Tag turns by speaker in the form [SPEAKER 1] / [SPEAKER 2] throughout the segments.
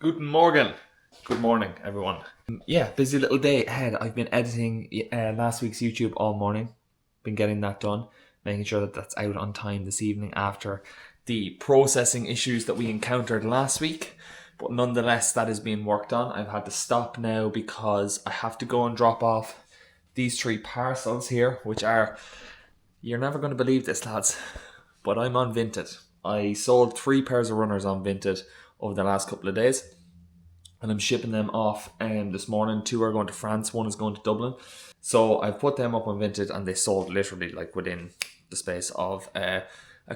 [SPEAKER 1] Guten Morgen. Good morning, everyone. Yeah, busy little day ahead. I've been editing last week's YouTube all morning. Been getting that done, making sure that that's out on time this evening after the processing issues that we encountered last week. But nonetheless, that is being worked on. I've had to stop now because I have to go and drop off these 3 parcels here, which are, you're never going to believe this, lads, but I'm on Vinted. I sold 3 pairs of runners on Vinted over the last couple of days, and I'm shipping them off this morning. 2 are going to France, 1 is going to Dublin. So I've put them up on Vinted and they sold literally like within the space of a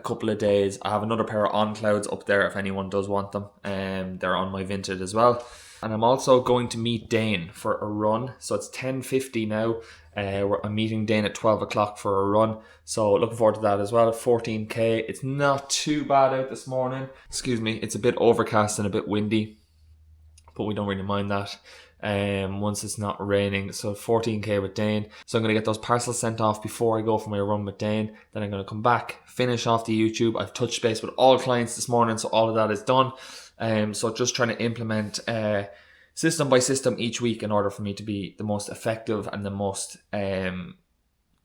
[SPEAKER 1] couple of days. I have another pair of On Clouds up there if anyone does want them. They're on my Vinted as well. And I'm also going to meet Dane for a run. So it's 10:50 now. I'm meeting Dane at 12 o'clock for a run. So looking forward to that as well. 14k. It's not too bad out this morning. Excuse me. It's a bit overcast and a bit windy, but we don't really mind that once it's not raining. So 14k with Dane. So I'm going to get those parcels sent off before I go for my run with Dane. Then I'm going to come back, finish off the YouTube. I've touched base with all clients this morning, so all of that is done. So just trying to implement system by system each week in order for me to be the most effective and the most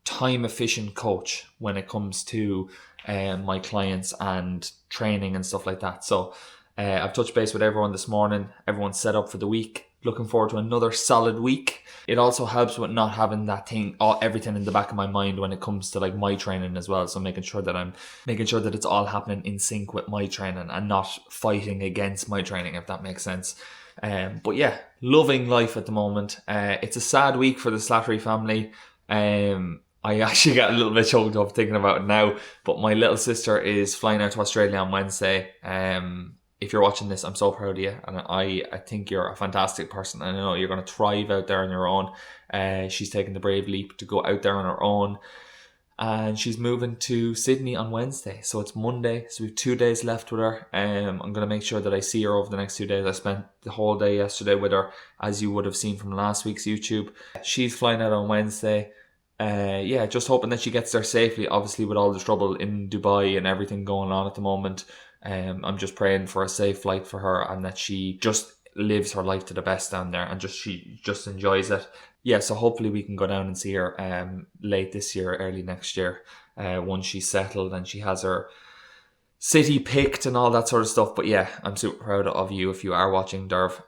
[SPEAKER 1] time efficient coach when it comes to my clients and training and stuff like that. So I've touched base with everyone this morning. Everyone's set up for the week. Looking forward to another solid week. It also helps with not having that thing, everything in the back of my mind when it comes to like my training as well. So making sure that it's all happening in sync with my training and not fighting against my training, if that makes sense. But yeah, loving life at the moment. It's a sad week for the Slattery family. I actually got a little bit choked up thinking about it now, but my little sister is flying out to Australia on Wednesday. If you're watching this, I'm so proud of you, and I think you're a fantastic person. I know you're going to thrive out there on your own. She's taken the brave leap to go out there on her own, and she's moving to Sydney on Wednesday. So it's Monday, so we have 2 days left with her. I'm going to make sure that I see her over the next 2 days. I spent the whole day yesterday with her, as you would have seen from last week's YouTube. She's flying out on Wednesday. Just hoping that she gets there safely, obviously with all the trouble in Dubai and everything going on at the moment. I'm just praying for a safe flight for her and that she just lives her life to the best down there and she just enjoys it. Yeah, so hopefully we can go down and see her late this year, early next year, once she's settled and she has her city picked and all that sort of stuff. But yeah, I'm super proud of you if you are watching, Derv.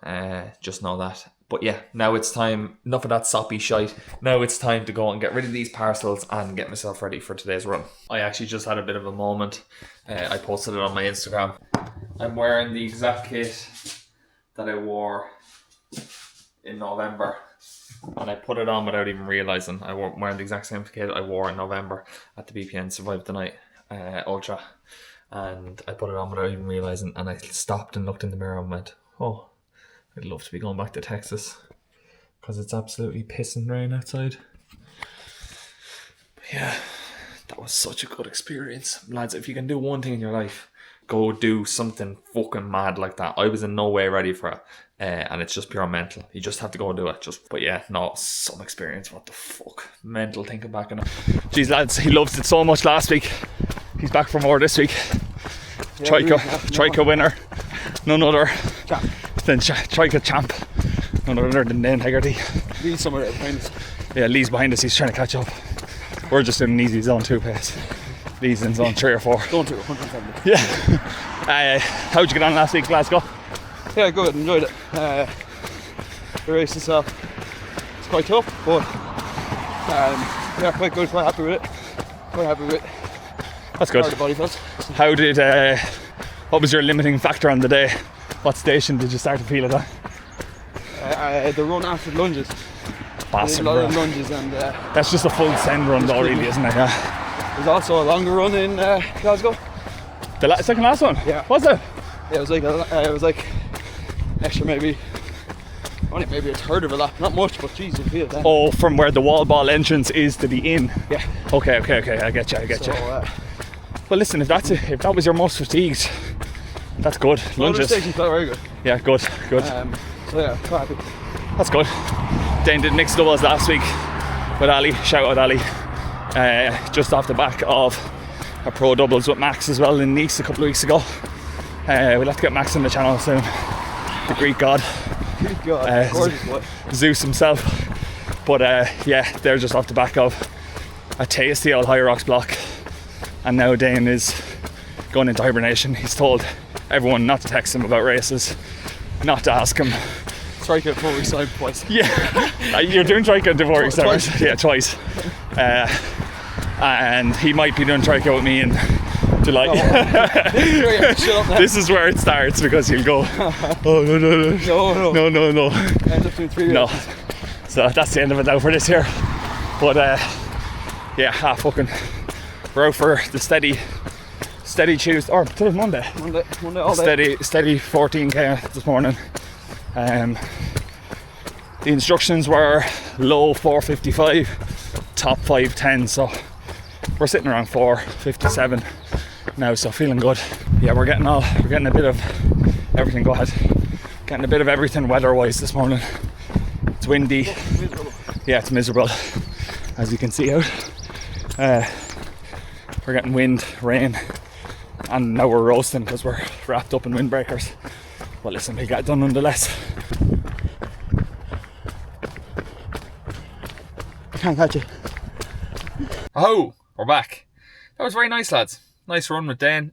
[SPEAKER 1] Just know that. But yeah, now it's time, enough of that soppy shite. Now it's time to go and get rid of these parcels and get myself ready for today's run. I actually just had a bit of a moment. I posted it on my Instagram. I'm wearing the exact kit that I wore in November. And I put it on without even realising. I'm wearing the exact same kit I wore in November at the BPN Survive the Night Ultra. And I put it on without even realising. And I stopped and looked in the mirror and went, oh, I'd love to be going back to Texas because it's absolutely pissing rain outside. But yeah, that was such a good experience. Lads, if you can do one thing in your life, go do something fucking mad like that. I was in no way ready for it. And it's just pure mental. You just have to go and do it. But yeah, no, some experience. What the fuck? Mental thinking back on it. Jeez, lads, he loved it so much last week. He's back for more this week. Yeah, Trico winner. None other than Trico champ. None other than Dane Hegarty.
[SPEAKER 2] Lee's somewhere behind us.
[SPEAKER 1] Yeah, Lee's behind us. He's trying to catch up. We're just in an easy zone 2 pace. Lee's in zone 3 or 4.
[SPEAKER 2] Zone 2, 170.
[SPEAKER 1] Yeah. How'd you get on last week, Glasgow?
[SPEAKER 2] Yeah, good. Enjoyed it. The race itself, it's quite tough, but yeah, quite good. Quite happy with it.
[SPEAKER 1] That's good.
[SPEAKER 2] How the body felt.
[SPEAKER 1] How did? What was your limiting factor on the day? What station did you start to feel it on?
[SPEAKER 2] The run after lunges.
[SPEAKER 1] Bastard,
[SPEAKER 2] a lot of lunges and.
[SPEAKER 1] That's just a full send run, though, really, isn't it? Yeah.
[SPEAKER 2] There's also a longer run in Glasgow.
[SPEAKER 1] The second last one.
[SPEAKER 2] Yeah.
[SPEAKER 1] Was it?
[SPEAKER 2] Yeah, it was like extra only maybe a third of a lap, not much, but geez, you feel that.
[SPEAKER 1] Oh, from where the wall ball entrance is to the inn.
[SPEAKER 2] Yeah.
[SPEAKER 1] Okay, I get you. Well, listen, if that was your most fatigued, that's good. Lunges.
[SPEAKER 2] The station felt very good.
[SPEAKER 1] Yeah, good.
[SPEAKER 2] So yeah, quite happy.
[SPEAKER 1] That's good. Dane did mixed doubles last week with Ali. Shout out Ali. Just off the back of a pro doubles with Max as well in Nice a couple of weeks ago. We'll have to get Max on the channel soon. the Greek god,
[SPEAKER 2] Gorgeous boy.
[SPEAKER 1] Zeus himself. But yeah, they're just off the back of a tasty old High Rocks block, and now Dane is going into hibernation. He's told everyone not to text him about races, not to ask him.
[SPEAKER 2] Strike out 4 weeks time twice.
[SPEAKER 1] Yeah, you're doing trikeout before you start.
[SPEAKER 2] Twice.
[SPEAKER 1] Yeah, twice. And he might be doing trikeout with me in July.
[SPEAKER 2] Shut up now.
[SPEAKER 1] This is where it starts, because he'll go, oh no.
[SPEAKER 2] End up doing 3
[SPEAKER 1] No.
[SPEAKER 2] races.
[SPEAKER 1] So that's the end of it now for this year. But yeah, fucking, we're out for the steady Tuesday, or today's Monday
[SPEAKER 2] all day.
[SPEAKER 1] Steady 14k this morning. The instructions were low 4:55, top 5:10, so we're sitting around 4:57 now, so feeling good. Yeah, we're getting a bit of everything. Go ahead. Getting a bit of everything weather-wise this morning. It's windy.
[SPEAKER 2] Miserable.
[SPEAKER 1] Yeah, it's miserable, as you can see out. We're getting wind, rain, and now we're roasting because we're wrapped up in windbreakers. But listen, we got it done nonetheless.
[SPEAKER 2] I can't catch it.
[SPEAKER 1] Oh, we're back. That was very nice, lads. Nice run with Dane.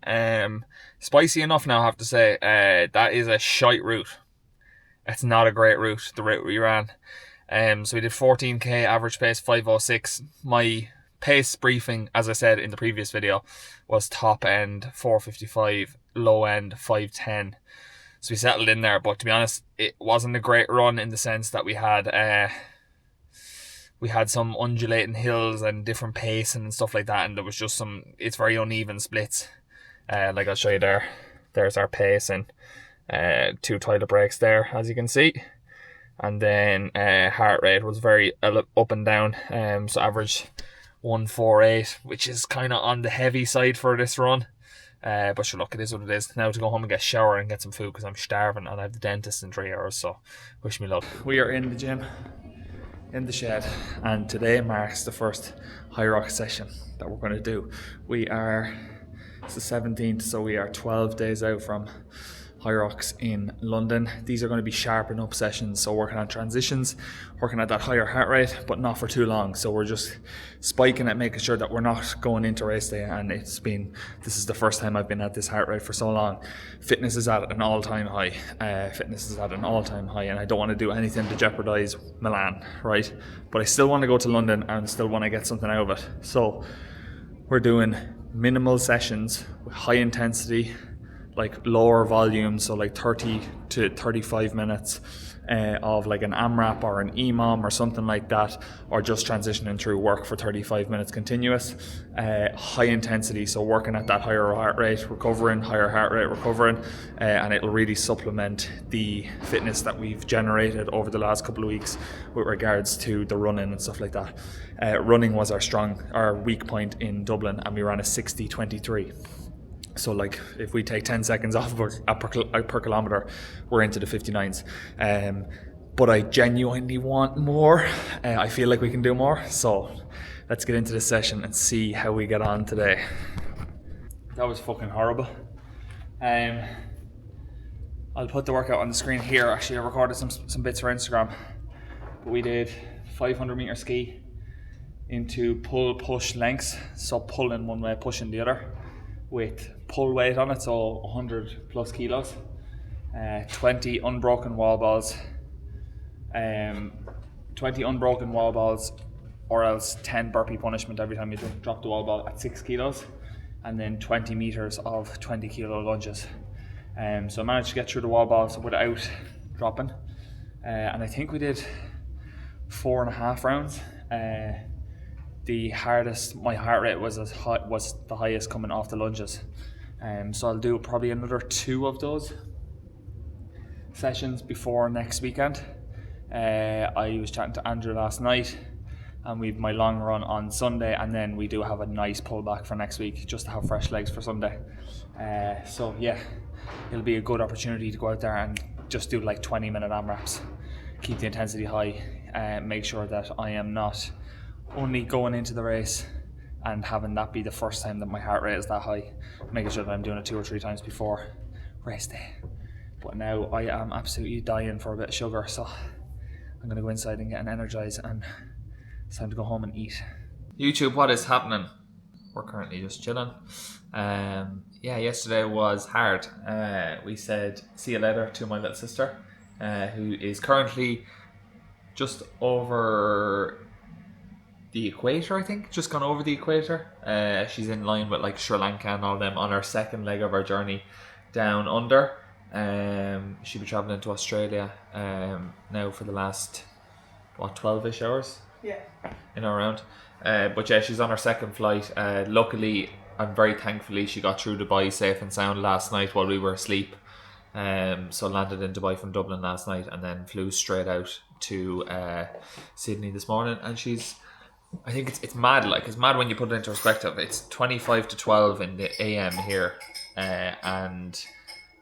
[SPEAKER 1] Spicy enough now, I have to say. That is a shite route. It's not a great route, the route we ran. So we did 14k, average pace 5:06. My pace briefing, as I said in the previous video, was top end 4:55, low end 5:10. So we settled in there, but to be honest, it wasn't a great run in the sense that we had some undulating hills and different pacing and stuff like that, and there was just it's very uneven splits. Like I'll show you there. There's our pace and 2 toilet breaks there, as you can see. And then heart rate was very up and down. So average 148, which is kind of on the heavy side for this run. But sure, look, it is what it is. Now to go home and get a shower and get some food, because I'm starving and I have the dentist in 3 hours, so wish me luck. We are in the gym, in the shed, and today marks the first High Rock session that we're going to do. It's the 17th, so we are 12 days out from High Rocks in London. These are going to be sharpen up sessions, so working on transitions, working at that higher heart rate, but not for too long. So we're just spiking it, making sure that we're not going into race day. And this is the first time I've been at this heart rate for so long. Fitness is at an all-time high. And I don't want to do anything to jeopardize Milan, right? But I still want to go to London and still want to get something out of it. So we're doing minimal sessions with high intensity, like lower volume, so like 30 to 35 minutes of like an AMRAP or an EMOM or something like that, or just transitioning through work for 35 minutes continuous. High intensity, so working at that higher heart rate, recovering, and it'll really supplement the fitness that we've generated over the last couple of weeks with regards to the running and stuff like that. Running was our weak point in Dublin, and we ran a 60:23. So like if we take 10 seconds off per kilometre, we're into the 59s. But I genuinely want more. I feel like we can do more. So let's get into the session and see how we get on today. That was fucking horrible. I'll put the workout on the screen here. Actually, I recorded some bits for Instagram. But we did 500 metre ski into pull, push lengths. So pulling one way, pushing the other, with pull weight on it, so 100 plus kilos, 20 unbroken wall balls, or else 10 burpee punishment every time you drop the wall ball at 6 kilos, and then 20 meters of 20 kilo lunges. So I managed to get through the wall balls without dropping, and I think we did 4.5 rounds. My heart rate was the highest coming off the lunges. So I'll do probably another 2 of those sessions before next weekend. I was chatting to Andrew last night, and we've my long run on Sunday, and then we do have a nice pullback for next week just to have fresh legs for Sunday. So yeah, it'll be a good opportunity to go out there and just do like 20-minute AMRAPs, keep the intensity high, make sure that I am not only going into the race and having that be the first time that my heart rate is that high, making sure that I'm doing it 2 or 3 times before race day. But now I am absolutely dying for a bit of sugar, so I'm gonna go inside and get an Energize, and it's time to go home and eat. YouTube, what is happening? We're currently just chilling. Yeah, yesterday was hard. We said see you later to my little sister, who is currently just over the equator, I think. Just gone over the equator. She's in line with like Sri Lanka and all them on her second leg of her journey down under. She'll be travelling to Australia now for the last 12-ish hours.
[SPEAKER 2] Yeah.
[SPEAKER 1] In or around. But yeah, she's on her second flight. Luckily and very thankfully she got through Dubai safe and sound last night while we were asleep. So landed in Dubai from Dublin last night and then flew straight out to Sydney this morning. And I think it's mad. Like, it's mad when you put it into perspective. It's 25 to 12 in the AM here, and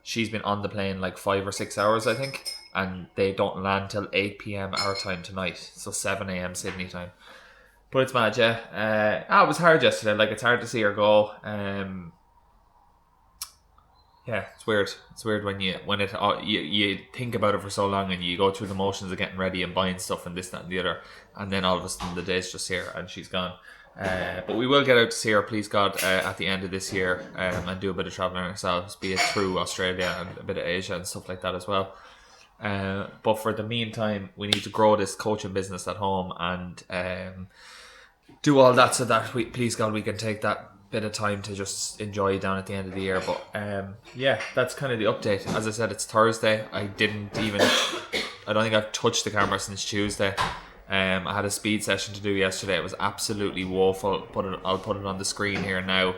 [SPEAKER 1] she's been on the plane like 5 or 6 hours, I think, and they don't land till 8 p.m. our time tonight, so 7 a.m. Sydney time. But it's mad, yeah. It was hard yesterday. Like, it's hard to see her go. Yeah, it's weird. It's weird when you think about it for so long and you go through the motions of getting ready and buying stuff and this, that, and the other, and then all of a sudden the day's just here and she's gone. But we will get out to see her, please God, at the end of this year, and do a bit of travelling ourselves, be it through Australia and a bit of Asia and stuff like that as well. But for the meantime, we need to grow this coaching business at home and do all that so that please God, we can take that bit of time to just enjoy down at the end of the year. But yeah, that's kind of the update. As I said, it's Thursday. I don't think I've touched the camera since Tuesday. I had a speed session to do yesterday. It was absolutely woeful. I'll put it on the screen here now.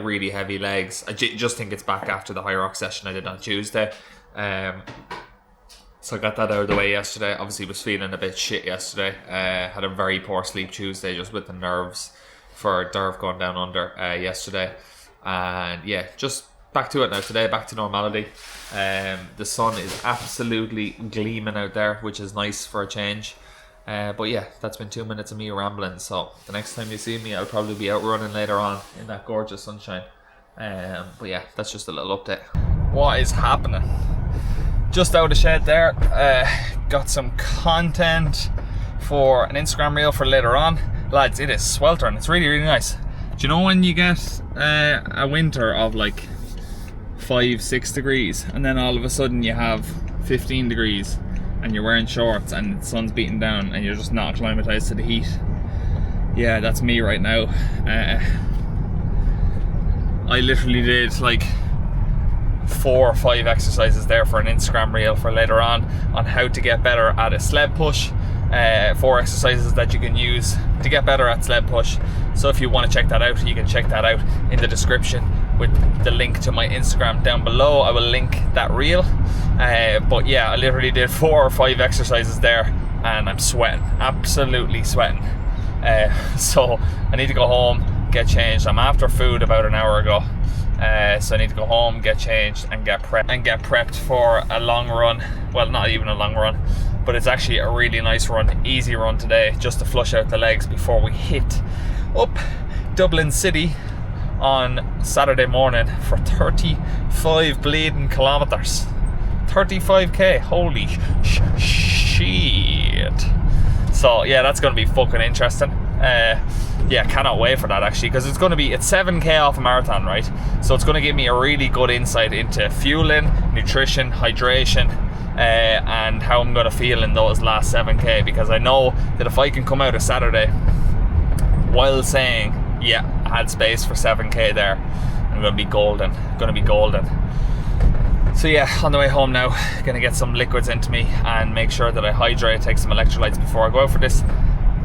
[SPEAKER 1] Really heavy legs. I just think it's back after the high rock session I did on Tuesday. So I got that out of the way yesterday. Obviously was feeling a bit shit yesterday. Had a very poor sleep Tuesday just with the nerves for Derv going down under yesterday. And yeah, just back to it now today, back to normality. The sun is absolutely gleaming out there, which is nice for a change. But yeah, that's been 2 minutes of me rambling. So the next time you see me, I'll probably be out running later on in that gorgeous sunshine. But yeah, that's just a little update. What is happening? Just out of the shed there. Got some content for an Instagram reel for later on. Lads, it is sweltering. It's really, really nice. Do you know when you get a winter of like 5-6 degrees and then all of a sudden you have 15 degrees and you're wearing shorts and the sun's beating down and you're just not acclimatized to the heat? Yeah, that's me right now. I literally did like 4 or 5 exercises there for an Instagram reel for later on how to get better at a sled push. 4 exercises that you can use to get better at sled push. So if you want to check that out, you can check that out in the description with the link to my Instagram down below. I will link that reel. But yeah, I literally did 4 or 5 exercises there and I'm sweating, absolutely sweating. So I need to go home, get changed. I'm after food about an hour ago. So I need to go home, get changed and get prepped for a long run. Well, not even a long run, but it's actually a really nice run, easy run today, just to flush out the legs before we hit up Dublin City on Saturday morning for 35 bleeding kilometers. 35k, holy shit. So yeah, that's going to be fucking interesting. Yeah, cannot wait for that actually, because it's 7k off a marathon, right? So it's going to give me a really good insight into fueling, nutrition, hydration, and how I'm going to feel in those last 7k, because I know that if I can come out of Saturday while saying, yeah, I had space for 7k there, I'm going to be golden. So yeah, on the way home now, gonna get some liquids into me and make sure that I hydrate, take some electrolytes before I go out for this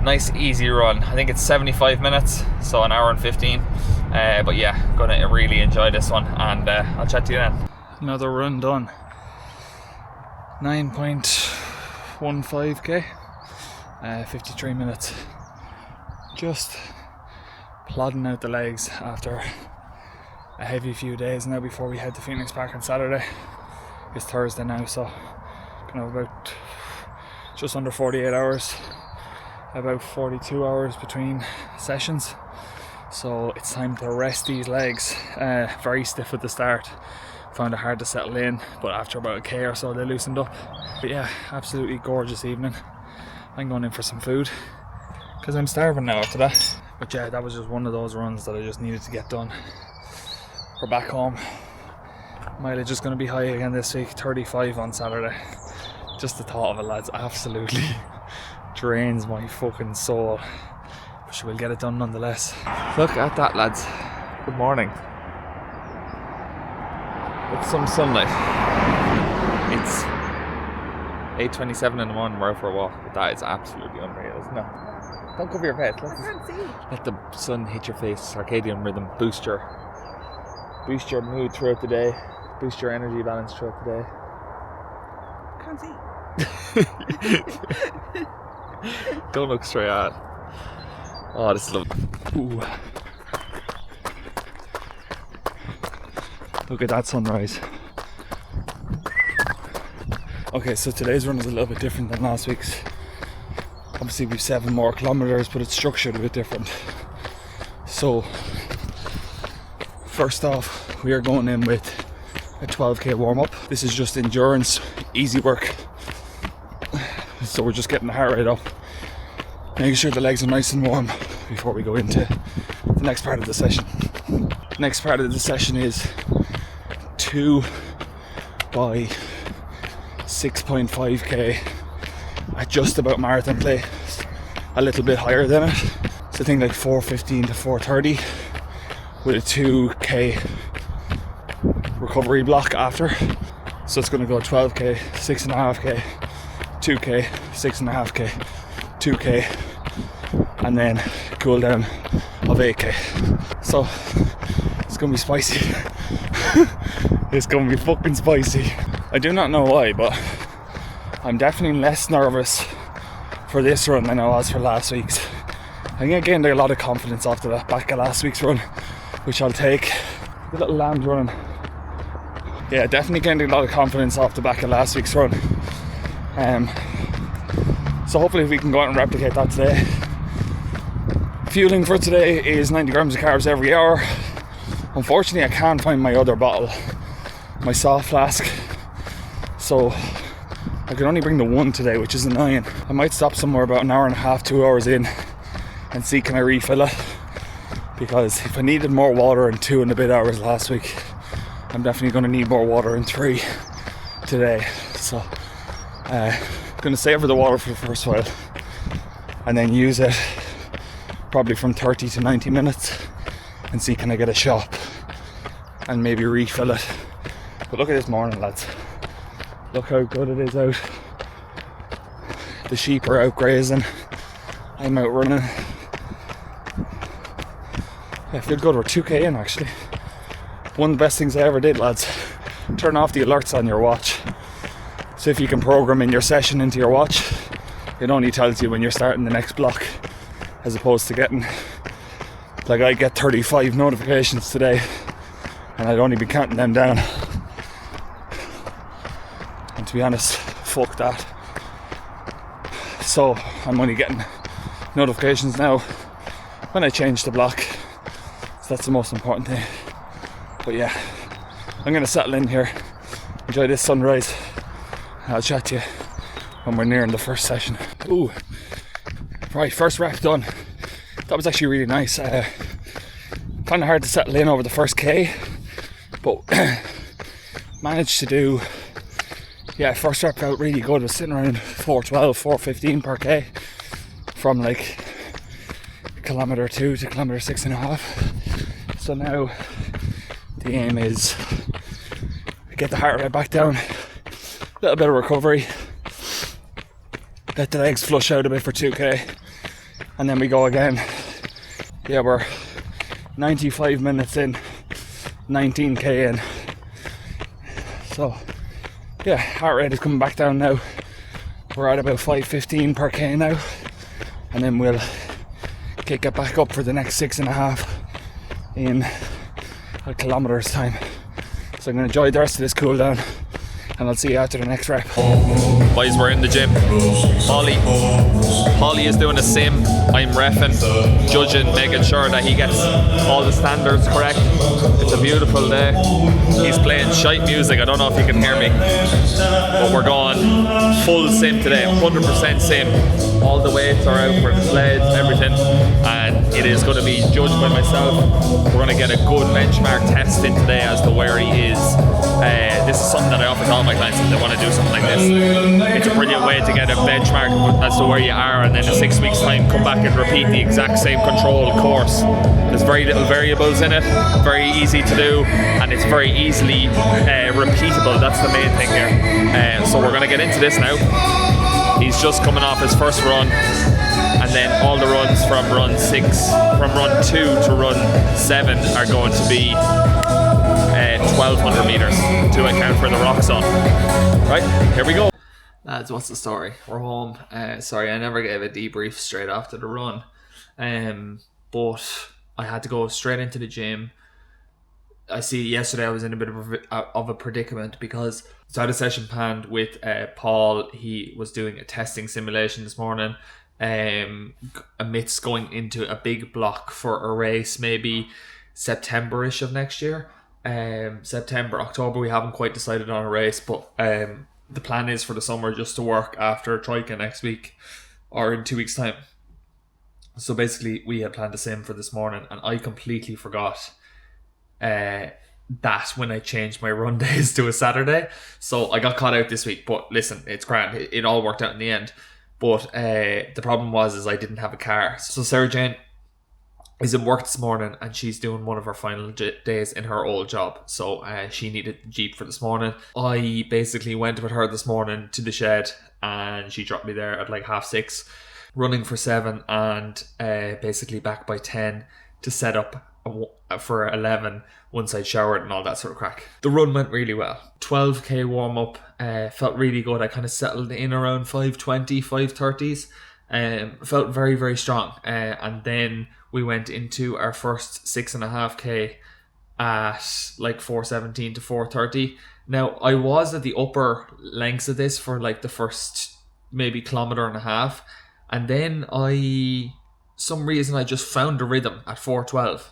[SPEAKER 1] nice easy run. I think it's 75 minutes, so an hour and 15. But yeah, gonna really enjoy this one, and I'll chat to you then. Another run done. 9.15k, 53 minutes. Just plodding out the legs after a heavy few days now before we head to Phoenix Park on Saturday. It's Thursday now, so gonna have about just under 48 hours, about 42 hours between sessions. So it's time to rest these legs. Very stiff at the start, Found it hard to settle in, but after about a K or so they loosened up. But yeah, absolutely gorgeous evening. I'm going in for some food because I'm starving now after that. But yeah, that was just one of those runs that I just needed to get done. We're back home. Mileage is going to be high again this week, 35 on Saturday. Just the thought of it, lads, absolutely drains my fucking soul. But sure, we'll get it done nonetheless. Look at that, lads. Good morning. With some sunlight. It's 8:27 in the morning, we're out for a walk, but that is absolutely unreal, isn't it? Don't cover your face.
[SPEAKER 3] I can't see.
[SPEAKER 1] Let the sun hit your face. Circadian rhythm. Boost your mood throughout the day. Boost your energy balance throughout the day.
[SPEAKER 3] Can't see.
[SPEAKER 1] Don't look straight at. Oh, this is lovely. Ooh. Look at that sunrise. Okay, so today's run is a little bit different than last week's. Obviously we've 7 more kilometers, but it's structured a bit different. So first off, we are going in with a 12k warm-up. This is just endurance, easy work. So we're just getting the heart rate up, making sure the legs are nice and warm before we go into the next part of the session. Next part of the session is 2 by 6.5k at just about marathon pace, a little bit higher than it. So I think like 4:15 to 4:30 with a 2k recovery block after. So it's going to go 12k, 6.5k, 2k, 6.5k, 2k, and then cool down of 8k. So it's going to be spicy. It's going to be fucking spicy. I do not know why, but I'm definitely less nervous for this run than I was for last week's. I think I gained a lot of confidence off the back of last week's run, which I'll take. The little lambs running. Yeah, definitely gained a lot of confidence off the back of last week's run. So hopefully we can go out and replicate that today. Fueling for today is 90 grams of carbs every hour. Unfortunately, I can't find my other bottle, my soft flask. So I can only bring the one today, which is annoying. I might stop somewhere about an hour and a half, 2 hours in and see can I refill it. Because if I needed more water in 2 and a bit hours last week, I'm definitely going to need more water in 3 today. So I'm going to savour the water for the first while and then use it probably from 30 to 90 minutes and see can I get a shop and maybe refill it. But look at this morning, lads. Look how good it is out. The sheep are out grazing. I'm out running. Yeah, I feel good. We're 2k in actually. One of the best things I ever did, lads, turn off the alerts on your watch. So if you can program in your session into your watch, it only tells you when you're starting the next block, as opposed to getting, like I get 35 notifications today and I'd only be counting them down. And to be honest, fuck that. So I'm only getting notifications now when I change the block. So that's the most important thing. But yeah, I'm going to settle in here, enjoy this sunrise. I'll chat to you when we're nearing the first session. Ooh, right, first rep done. That was actually really nice. Kind of hard to settle in over the first K, but managed to do, yeah, first rep out really good. I was sitting around 4:12, 4:15 per K from like kilometre 2 to kilometre 6.5. So now the aim is get the heart rate back down, a little bit of recovery, let the legs flush out a bit for 2k, and then we go again. Yeah, we're 95 minutes in, 19k in. So yeah, heart rate is coming back down now. We're at about 5:15 per k now, and then we'll kick it back up for the next 6.5 in a kilometre's time. So I'm going to enjoy the rest of this cool down
[SPEAKER 2] and I'll see you after the next rep.
[SPEAKER 1] Boys, we're in the gym. Holly is doing a sim. I'm reffing, judging, making sure that he gets all the standards correct. It's a beautiful day. He's playing shite music. I don't know if you can hear me, but we're going full sim today, 100% sim. All the weights are out for the sleds, everything, and it is going to be judged by myself. We're going to get a good benchmark test in today as to where he is. This is something that I offer to all my clients if they want to do something like this. It's a brilliant way to get a benchmark as to where you are, and then in 6 weeks time come back and repeat the exact same control course. There's very little variables in it, very easy to do, and it's very easily repeatable. That's the main thing here. So we're going to get into this now. He's just coming off his first run, and then all the runs from run 2 to run 7 are going to be 1,200 meters to account for the rock zone. Right, here we go. Lads, what's the story? We're home. Sorry, I never gave a debrief straight after the run, but I had to go straight into the gym. I see yesterday I was in a bit of a predicament because I had a session planned with Paul. He was doing a testing simulation this morning amidst going into a big block for a race maybe September-ish of next year. September, October, we haven't quite decided on a race, but the plan is for the summer just to work after Troika next week or in 2 weeks time. So basically we had planned a sim for this morning and I completely forgot that when I changed my run days to a Saturday. So I got caught out this week, but listen, it's grand. It all worked out in the end. But the problem was I didn't have a car. So Sarah Jane is in work this morning and she's doing one of her final days in her old job. So she needed the Jeep for this morning. I basically went with her this morning to the shed and she dropped me there at like 6:30, running for 7 and basically back by 10 to set up for 11 once I'd showered and all that sort of crack. The run went really well. 12k warm up, felt really good. I kind of settled in around 5:20, 5:30s. Felt very, very strong. And then we went into our first 6.5k at like 4:17 to 4:30. Now I was at the upper lengths of this for like the first maybe kilometre and a half, and then some reason I just found a rhythm at 4:12.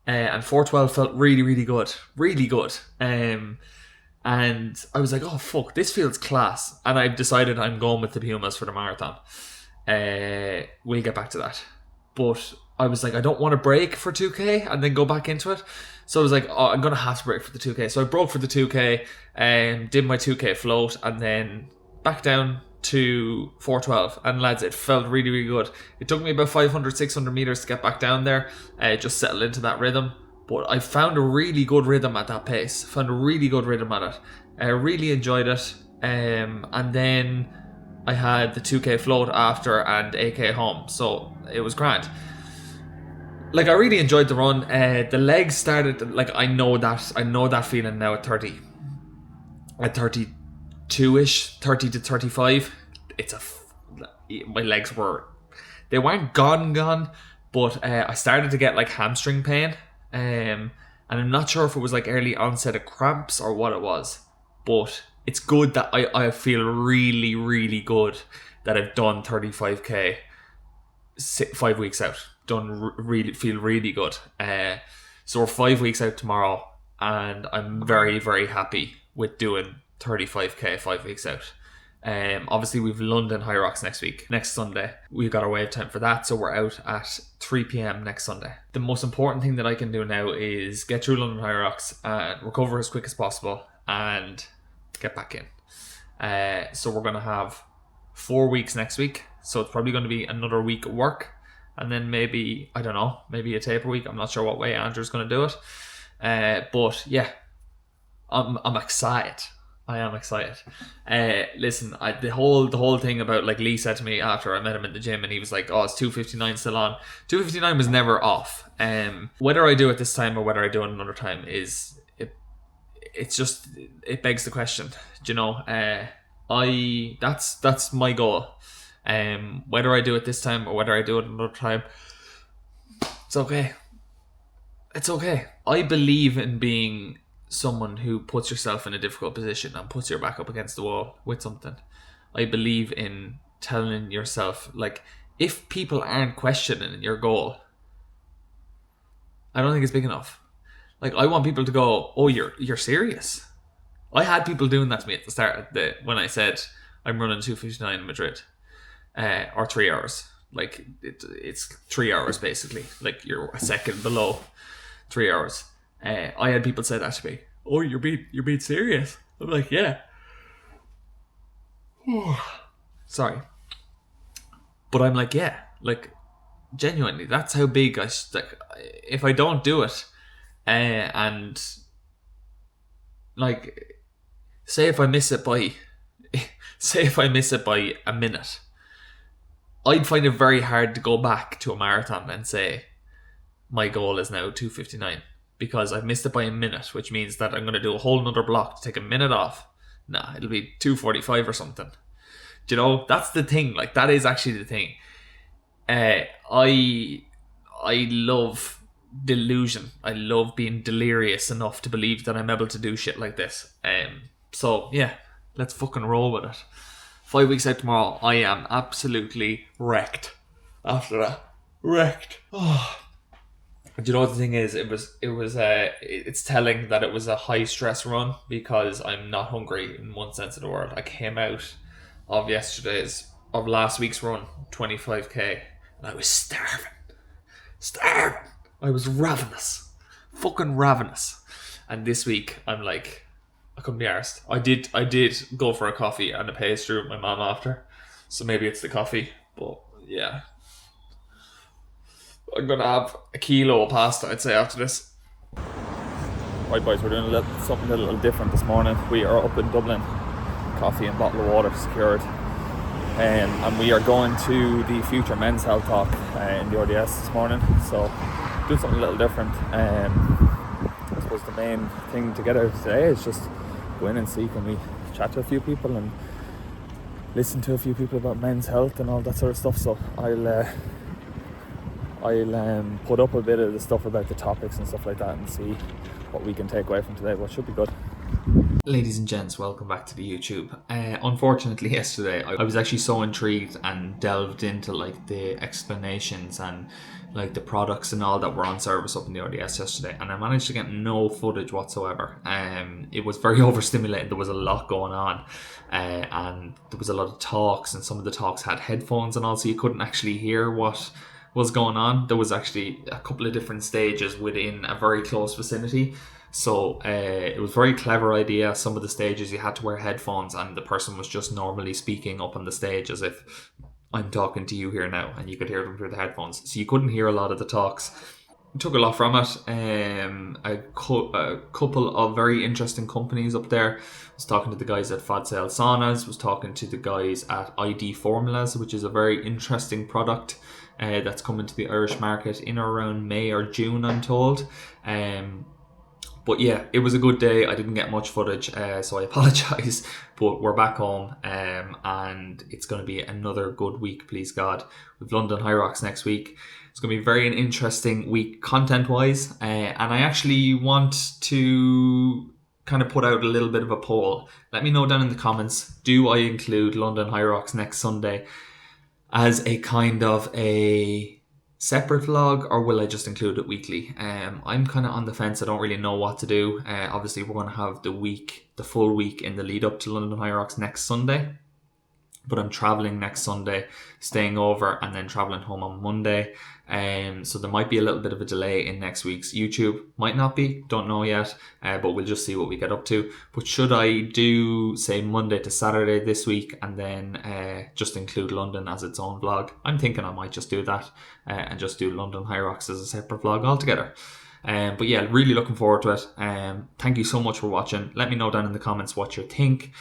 [SPEAKER 1] And 4:12 felt really, really good. Really good. And I was like, oh, fuck, this feels class. And I've decided I'm going with the Pumas for the marathon. We'll get back to that. But I was like, I don't want to break for 2K and then go back into it. So I was like, oh, I'm going to have to break for the 2K. So I broke for the 2K and did my 2K float and then back down to 4:12, and lads, it felt really, really good. It took me about 500, 600 meters to get back down there, just settle into that rhythm, but I found a really good rhythm at that pace. Found a really good rhythm at it. I really enjoyed it, and then I had the 2K float after and 8K home, so it was grand. Like, I really enjoyed the run. The legs started, like, I know that feeling now at 32ish, 30 to 35. My legs they weren't gone, but I started to get like hamstring pain, and I'm not sure if it was like early onset of cramps or what it was, but it's good that I feel really, really good that I've done 35k 5 weeks out. Feel really good. So we're 5 weeks out tomorrow, and I'm very, very happy with doing 35k 5 weeks out. Obviously we've London High Rocks next Sunday. We've got our wave time for that, so we're out at 3 p.m. next Sunday. The most important thing that I can do now is get through London High Rocks and recover as quick as possible and get back in. So we're going to have 4 weeks next week, so it's probably going to be another week of work, and then maybe, I don't know, maybe a taper week. I'm not sure what way Andrew's going to do it, but yeah, I'm excited. I am excited. Listen, the whole thing about, like, Lee said to me after I met him in the gym, and he was like, oh, is 2:59 still on? 2:59 was never off. Whether I do it this time or whether I do it another time it begs the question. Do you know? That's my goal. Whether I do it this time or whether I do it another time, it's okay. It's okay. I believe in being someone who puts yourself in a difficult position and puts your back up against the wall with something. I believe in telling yourself, like, if people aren't questioning your goal, I don't think it's big enough. Like, I want people to go, oh, you're serious? I had people doing that to me at the start of when I said I'm running 2:59 in Madrid, or 3 hours. Like, it's 3 hours basically. Like, you're a second below 3 hours. I had people say that to me. Oh, you're being serious? I'm like, yeah. Sorry, but I'm like, yeah. Like, genuinely, that's how big like. If I don't do it, and like, say if I miss it by a minute, I'd find it very hard to go back to a marathon and say my goal is now 2:59 because I've missed it by a minute, which means that I'm going to do a whole nother block to take a minute off. Nah, it'll be 2:45 or something. Do you know, that's the thing. Like, that is actually the thing. I love delusion. I love being delirious enough to believe that I'm able to do shit like this. So yeah, let's fucking roll with it. 5 weeks out tomorrow, I am absolutely wrecked. After that, wrecked. Oh. Do you know what the thing is? It's telling that it was a high stress run because I'm not hungry in one sense of the word. I came out of last week's run, 25k, and I was starving. I was ravenous, fucking ravenous. And this week, I'm like, I couldn't be arsed. I did go for a coffee and a pastry with my mum after, so maybe it's the coffee. But yeah, I'm gonna have a kilo of pasta, I'd say, after this. Right, boys, we're doing something a little different this morning. We are up in Dublin, coffee and bottle of water secured, and we are going to the future men's health talk in the RDS this morning. So doing something a little different. I suppose the main thing to get out of today is just go in and see, can we chat to a few people and listen to a few people about men's health and all that sort of stuff. So I'll put up a bit of the stuff about the topics and stuff like that and see what we can take away from today, but it should be good. Ladies and gents, welcome back to the YouTube. Unfortunately, yesterday I was actually so intrigued and delved into like the explanations and like the products and all that were on service up in the RDS yesterday, and I managed to get no footage whatsoever. It was very overstimulating. There was a lot going on, and there was a lot of talks, and some of the talks had headphones and all, so you couldn't actually hear what was going on. There was actually a couple of different stages within a very close vicinity. So it was a very clever idea. Some of the stages you had to wear headphones and the person was just normally speaking up on the stage as if I'm talking to you here now, and you could hear them through the headphones. So you couldn't hear a lot of the talks. I took a lot from it. A couple of very interesting companies up there. I was talking to the guys at Fat Sale Saunas, was talking to the guys at ID Formulas, which is a very interesting product that's coming to the Irish market in or around May or June, I'm told. But yeah, it was a good day. I didn't get much footage, so I apologise. But we're back home, and it's going to be another good week, please God. We've London High Rocks next week. It's going to be a very interesting week content-wise, and I actually want to kind of put out a little bit of a poll. Let me know down in the comments, do I include London High Rocks next Sunday as a kind of a separate vlog, or will I just include it weekly? I'm kind of on the fence. I don't really know what to do. Obviously we're going to have the full week in the lead up to London High Rocks next Sunday, but I'm traveling next Sunday, staying over, and then traveling home on Monday. So there might be a little bit of a delay in next week's YouTube. Might not be, don't know yet, but we'll just see what we get up to. But should I do, say, Monday to Saturday this week and then just include London as its own vlog? I'm thinking I might just do that and just do London High Rocks as a separate vlog altogether. But yeah, really looking forward to it. Thank you so much for watching. Let me know down in the comments what you think.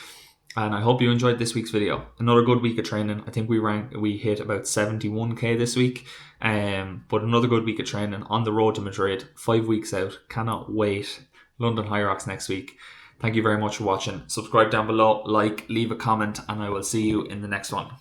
[SPEAKER 1] And I hope you enjoyed this week's video. Another good week of training. I think we hit about 71k this week. But another good week of training on the road to Madrid. 5 weeks out. Cannot wait. London High Rocks next week. Thank you very much for watching. Subscribe down below, like, leave a comment, and I will see you in the next one.